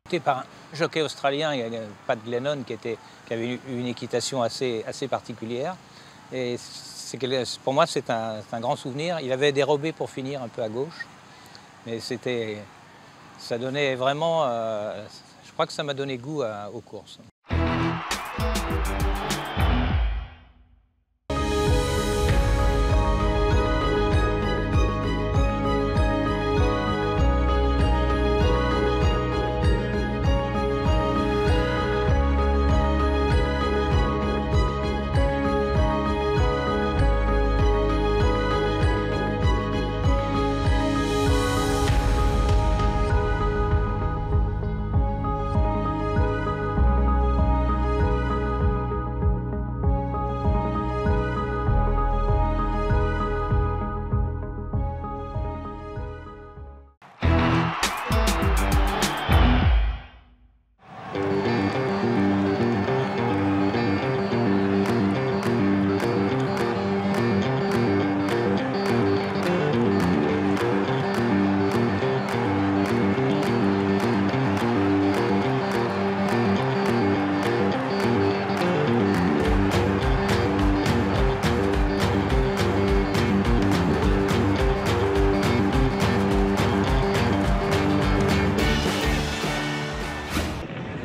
C'était par un jockey australien, Pat Glennon, qui avait une équitation assez particulière. Et pour moi, c'est un grand souvenir. Il avait dérobé pour finir un peu à gauche. Mais ça donnait vraiment... je crois que ça m'a donné goût aux courses.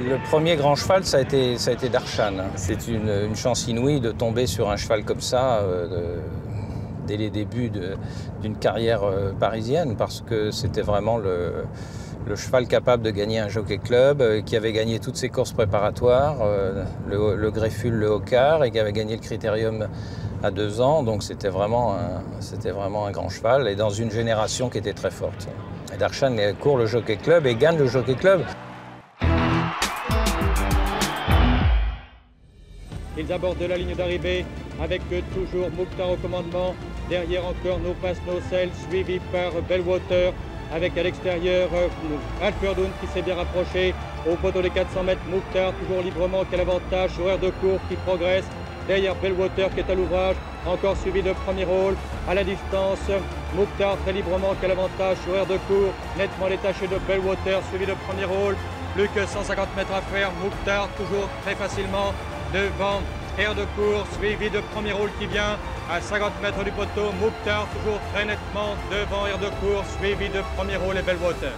Le premier grand cheval, ça a été Darshan. C'est une chance inouïe de tomber sur un cheval comme ça dès les débuts d'une carrière parisienne, parce que c'était vraiment le cheval capable de gagner un jockey club, qui avait gagné toutes ses courses préparatoires, le Greffule, le Hoccar, et qui avait gagné le Critérium à 2 ans. Donc c'était vraiment un grand cheval, et dans une génération qui était très forte. Et Darshan court le jockey club et gagne le jockey club. Ils abordent la ligne d'arrivée avec toujours Mukhtar au commandement. Derrière encore No Pass No Sell, suivi par Bellwater avec à l'extérieur Alfredoun qui s'est bien rapproché. Au poteau des 400 mètres, Mukhtar toujours librement qui a l'avantage. Horaire de cours qui progresse. Derrière Bellwater qui est à l'ouvrage, encore suivi de premier rôle. À la distance, Mukhtar très librement qui a l'avantage. Horaire de cours nettement détaché de Bellwater, suivi de premier rôle. Plus que 150 mètres à faire. Mukhtar toujours très facilement devant Air de course, suivi de premier rôle qui vient à 50 mètres du poteau. Mukhtar toujours très nettement devant Air de course, suivi de premier rôle et Bellwater.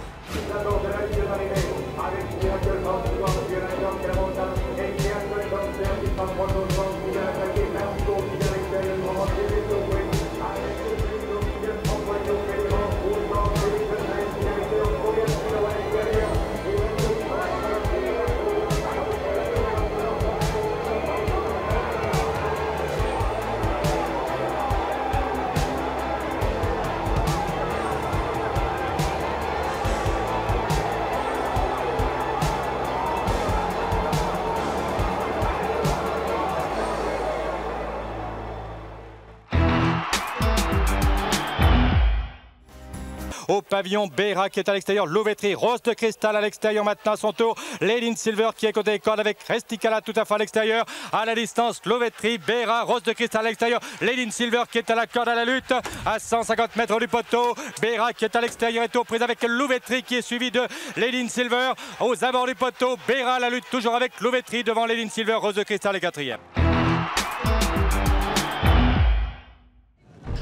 Au pavillon, Beira qui est à l'extérieur, Louvetri, Rose de Cristal à l'extérieur maintenant à son tour, Lady Silver qui est côté des cordes avec Resticala tout à fait à l'extérieur, à la distance, Louvetri, Beira, Rose de Cristal à l'extérieur, Lady Silver qui est à la corde à la lutte, à 150 mètres du poteau, Beira qui est à l'extérieur est aux prises avec Louvetri qui est suivi de Lady Silver, aux abords du poteau, Beira à la lutte toujours avec Louvetri devant Lady Silver, Rose de Cristal est 4e.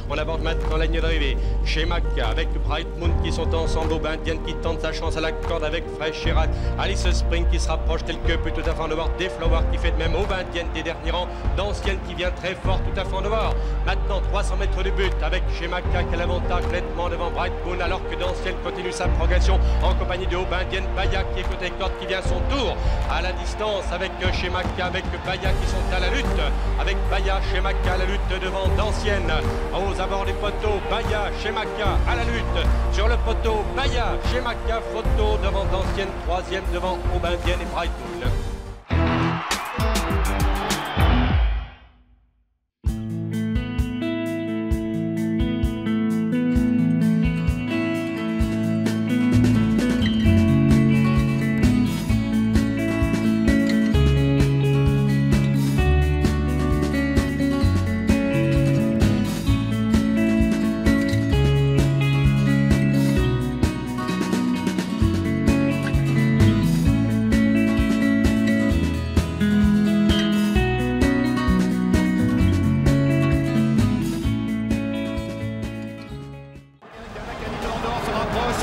On aborde maintenant la ligne d'arrivée. Chez Macca avec Bright Moon qui sont ensemble. Aubin Dienne qui tente sa chance à la corde avec Fresh Chirac. Alice Spring qui se rapproche tel que peut tout à fait en devoir. Deflower qui fait de même. Aubin Dienne des derniers rangs. Dancienne qui vient très fort tout à fait en devoir. Maintenant 300 mètres de but avec chez Macca qui a l'avantage nettement devant Bright Moon alors que Dancienne continue sa progression en compagnie de Aubin Dienne. Baya qui est côté corde qui vient à son tour. À la distance avec chez Macca avec Baya qui sont à la lutte. Avec Baya chez Macca à la lutte devant Dancienne. Aux abords du poteau, Baya, Chemaka à la lutte. Sur le poteau, Baya, Chemaka, photo devant Dancienne, 3e devant Aubin Dienne et Bright Moon.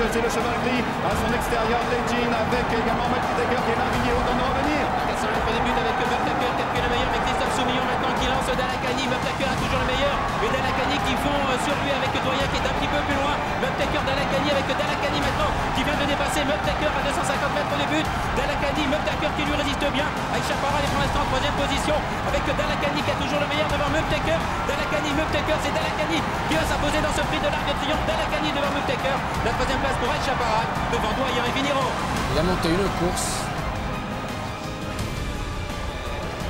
c'est le cheval gris à son extérieur, Legend avec également Multitaker qui est là, Vigneault en train de revenir. Casson fait des buts avec Multaker qui est le meilleur, mais Christophe Soumillon maintenant qui lance Dalakani. Multaker a toujours le meilleur, et Dalakani qui font sur lui avec Doyen qui est un petit peu plus loin. Multaker, Dalakani avec Dalakani maintenant qui vient de dépasser Multaker à 250 mètres du but. Dalakani, Multaker qui lui résiste bien. Aïcha Farah est pour l'instant en troisième position avec Dalakani qui a toujours le meilleur devant Multaker. Dalakani, Multaker, c'est Dalakani qui va s'imposer dans ce prix de l'Arc de Triomphe. Dalakani devant Multaker. La troisième place pour Aïcha Farah devant Doyen et Viniro. Il a monté une course.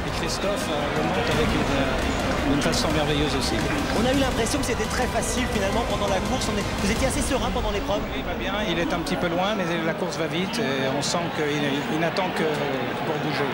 Et Christophe le monte avec une façon merveilleuse aussi. On a eu l'impression que c'était très facile finalement pendant la course. Vous étiez assez serein pendant l'épreuve. Il va bien, il est un petit peu loin, mais la course va vite et on sent qu'il n'attend que pour bouger.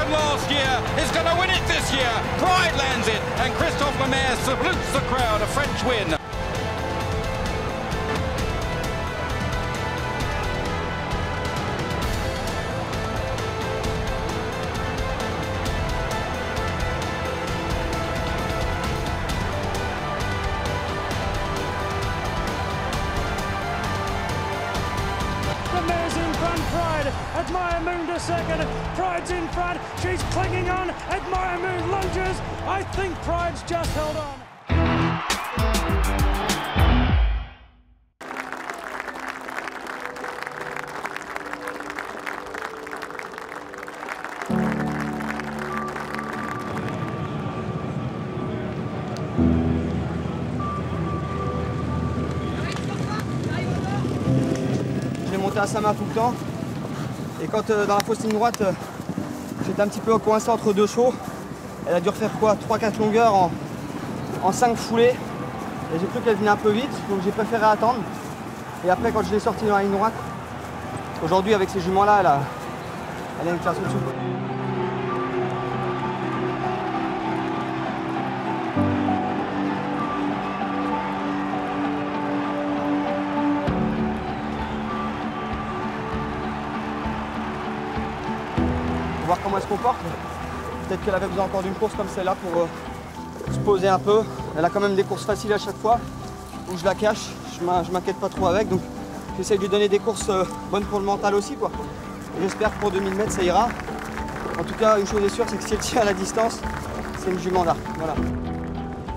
Last year is going to win it this year. Pride lands it, and Christophe Lemaire salutes the crowd. A French win. Lemaire's in front, Pride, Admire Moon to second, Pride's in front, she's clinging on, Admire Moon lunges, I think Pride's just held on. À Sama tout le temps, et quand dans la fausse ligne droite j'étais un petit peu coincé entre deux chevaux, elle a dû refaire quoi 3-4 longueurs en 5 foulées, et j'ai cru qu'elle venait un peu vite, donc j'ai préféré attendre, et après quand je l'ai sortie dans la ligne droite, aujourd'hui avec ces juments là elle a une classe au-dessus. Voir comment elle se comporte. Peut-être qu'elle avait besoin encore d'une course comme celle-là pour se poser un peu. Elle a quand même des courses faciles à chaque fois où je la cache, je m'inquiète pas trop avec, donc j'essaie de lui donner des courses bonnes pour le mental aussi, quoi. J'espère que pour 2000 mètres ça ira. En tout cas, une chose est sûre, c'est que si elle tient à la distance, c'est une jument d'Arc. Voilà.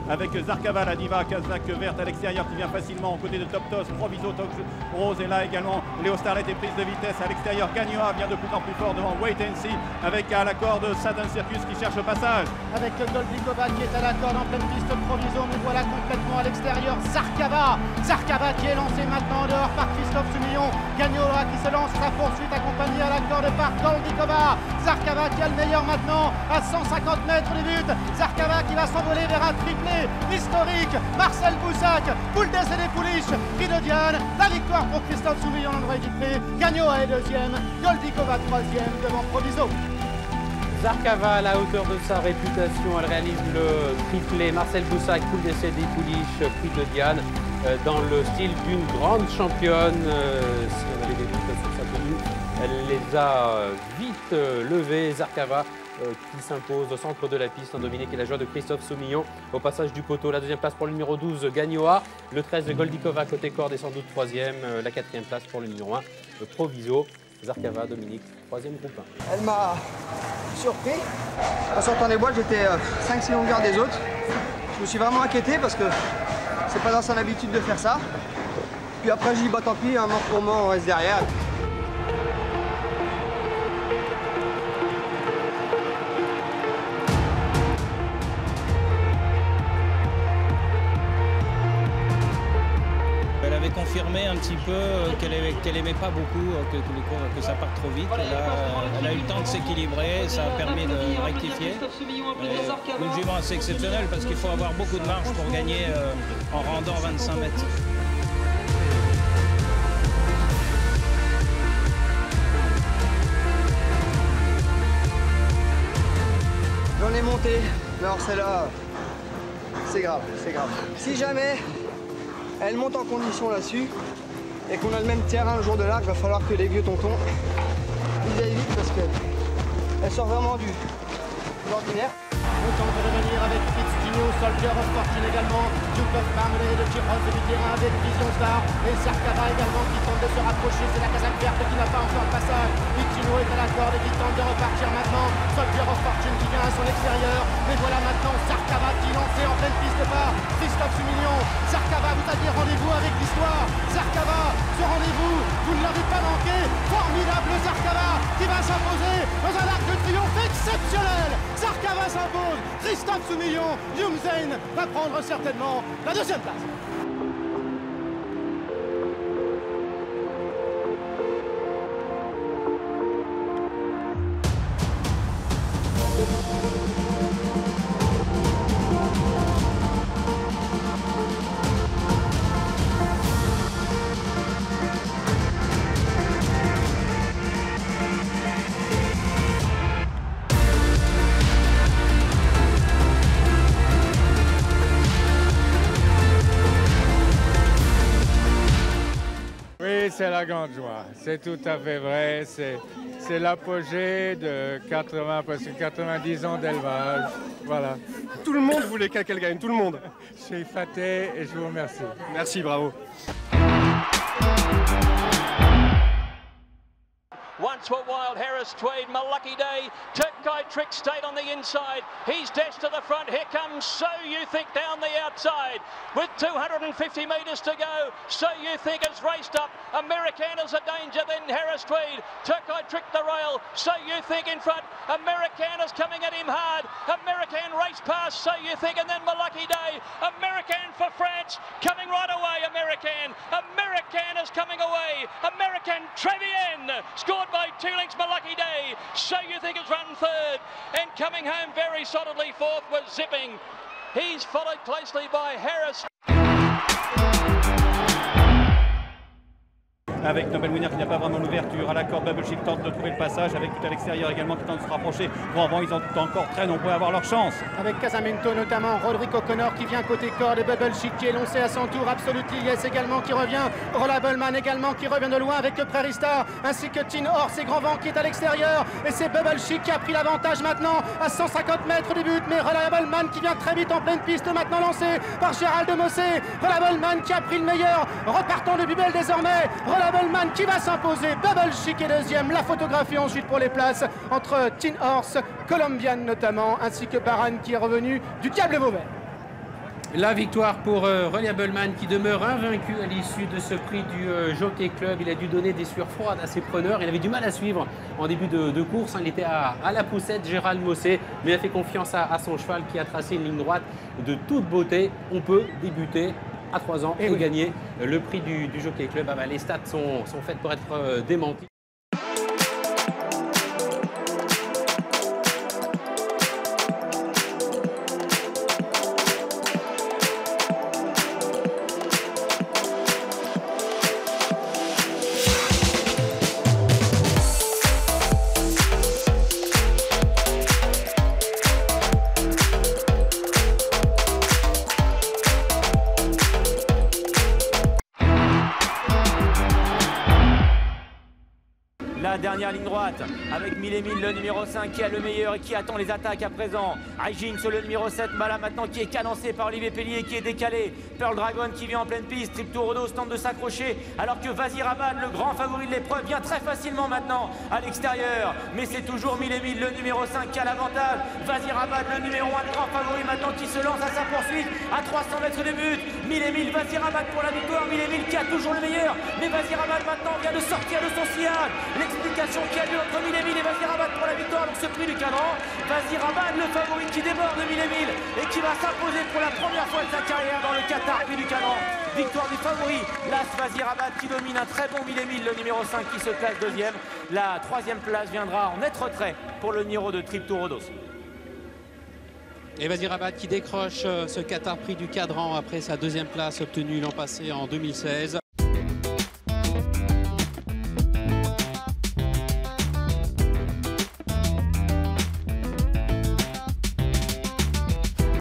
Avec Zarkava, la diva, Kazakh verte à l'extérieur qui vient facilement aux côtés de Toptos, Proviso, Rose est là également. Léo Starlet est prise de vitesse à l'extérieur. Gagnoa vient de plus en plus fort devant Wait and See avec à la corde Saturn Circus qui cherche le passage. Avec Goldikova qui est à la corde en pleine piste, Proviso, nous voilà complètement à l'extérieur. Zarkava qui est lancé maintenant dehors par Christophe Soumillon. Gagnoa qui se lance sa poursuite accompagné à la corde par Goldikova. Zarkava qui a le meilleur maintenant à 150 mètres du but. Zarkava qui va s'envoler vers un triplé historique. Marcel Boussac, Pouldes et des Pouliches, prix de Diane. La victoire pour Christophe Soumillon, l'endroit équipé. Gagnoa est deuxième, Goldikova troisième devant Proviso. Zarkava à la hauteur de sa réputation, elle réalise le triplé. Marcel Boussac, Pouldes et des Pouliches, prix de Diane. Dans le style d'une grande championne. Si on avait des doutes sur sa tenue, elle les a vite levés. Zarkava qui s'impose au centre de la piste en Dominique et la joie de Christophe Soumillon au passage du poteau. La deuxième place pour le numéro 12, Gagnoa. Le 13, Goldikova côté corde est sans doute troisième. La quatrième place pour le numéro 1, Proviso. Zarkava, Dominique, troisième groupe 1. Elle m'a surpris. En sortant des boîtes, j'étais 5-6 longueurs des autres. Je me suis vraiment inquiété parce que c'est pas dans son habitude de faire ça. Puis après, je dis bah tant pis, un mort pour mort, on reste derrière. avait confirmé un petit peu qu'elle aimait pas beaucoup que ça parte trop vite. Et là, elle a eu le temps de s'équilibrer, ça a permis de rectifier. Une jument assez exceptionnelle parce qu'il faut avoir beaucoup de marge pour gagner en rendant 25 mètres. J'en ai monté, mais alors celle-là, c'est grave, c'est grave. Si jamais elle monte en condition là-dessus et qu'on a le même terrain le jour de l'arc, il va falloir que les vieux tontons ils aillent vite parce qu'elle sort vraiment de l'ordinaire. On tente de revenir avec Fitzgino, Soldier of Fortune également, Duke of Marmalade qui rose du terrain avec Vision Star et Zarkava également qui tente de se rapprocher, c'est la casaque verte qui n'a pas encore le passage. Fitzgino est à la corde et qui tente de repartir maintenant, Soldier of Fortune qui vient à son extérieur, mais voilà maintenant Zarkava qui lancé en pleine piste par Christophe Soumillon. Zarkava, vous aviez rendez-vous avec l'histoire, Zarkava, ce rendez-vous, vous ne l'avez pas manqué, formidable Zarkava qui va s'imposer dans un arc de triomphe exceptionnel. Zarkava s'impose, Christophe Soumillon, Youmzain va prendre certainement la deuxième place. Oui, c'est la grande joie, c'est tout à fait vrai, c'est l'apogée de 80, presque 90 ans d'élevage, voilà. Tout le monde voulait qu'elle gagne, tout le monde. Je suis fâté et je vous remercie. Merci, bravo. Once were Wild Harris Tweed, Malucky Day, Turkey Trick stayed on the inside. He's dashed to the front. Here comes So You Think down the outside with 250 metres to go. So You Think has raced up. Americana's a danger, then Harris Tweed. Turkey Trick the rail. So You Think in front. Americana's coming at him hard. American race past So You Think and then Malucky Day. American for France coming right away. American is coming away. American Trevienne scored by 2 lengths Malucky Day. So You Think has run third and coming home very solidly fourth was Zipping. He's followed closely by Harris. Avec Nobel Winner qui n'a pas vraiment l'ouverture à la corde, Bubble Chic tente de trouver le passage avec tout à l'extérieur également qui tente de se rapprocher. Pour avant, ils sont encore très nombreux à avoir leur chance. Avec Casamento notamment, Roderick O'Connor qui vient côté corde et Bubble Chic qui est lancé à son tour, Absolutely Yes également qui revient, Rolable Man également qui revient de loin avec Prairie Star, ainsi que Tin Horse et Grand Vent qui est à l'extérieur. Et c'est Bubble Chic qui a pris l'avantage maintenant à 150 mètres du but, mais Rolable Man qui vient très vite en pleine piste maintenant lancé par Gérald de Mossé. Rolable Man qui a pris le meilleur, repartons de Bubel désormais. Man qui va s'imposer, Bubble Chic est deuxième, la photographie ensuite pour les places entre Tin Horse, Colombian notamment, ainsi que Baran qui est revenu du Diable Vauvert. La victoire pour Reliable Man qui demeure invaincu à l'issue de ce prix du Jockey Club. Il a dû donner des sueurs froides à ses preneurs. Il avait du mal à suivre en début de course. Il était à la poussette, Gérald Mossé, mais il a fait confiance à son cheval qui a tracé une ligne droite de toute beauté. On peut débuter à 3 ans et gagner le prix du Jockey Club. Ah bah, les stats sont faites pour être démentis. La dernière ligne droite avec 1000 et 1000, le numéro 5 qui a le meilleur et qui attend les attaques à présent. Hijinx, le numéro 7, Mala maintenant qui est cadencé par Olivier Pellier qui est décalé. Pearl Dragon qui vient en pleine piste. Trip Tour tente de s'accrocher alors que Vazir Abad, le grand favori de l'épreuve, vient très facilement maintenant à l'extérieur. Mais c'est toujours 1000 et 1000, le numéro 5 qui a l'avantage. Vazir Abad, le numéro 1, le grand favori maintenant qui se lance à sa poursuite à 300 mètres du but. 1000 et 1000, Vazir Abad pour la victoire. 1000 et 1000 qui a toujours le meilleur. Mais Vazir Abad maintenant vient de sortir de son sillage. classification qui a lieu entre 1000 et 1000 et Vazirabad pour la victoire dans ce prix du cadran. Vazirabad, le favori qui déborde de 1000 et 1000 et qui va s'imposer pour la première fois de sa carrière dans le Qatar prix du cadran. Victoire du favori, l'As Vazirabad qui domine un très bon 1000 et 1000, le numéro 5 qui se classe deuxième. La troisième place viendra en net retrait pour le numéro de Tripto Rodos. Et Vazirabad qui décroche ce Qatar prix du cadran après sa deuxième place obtenue l'an passé en 2016.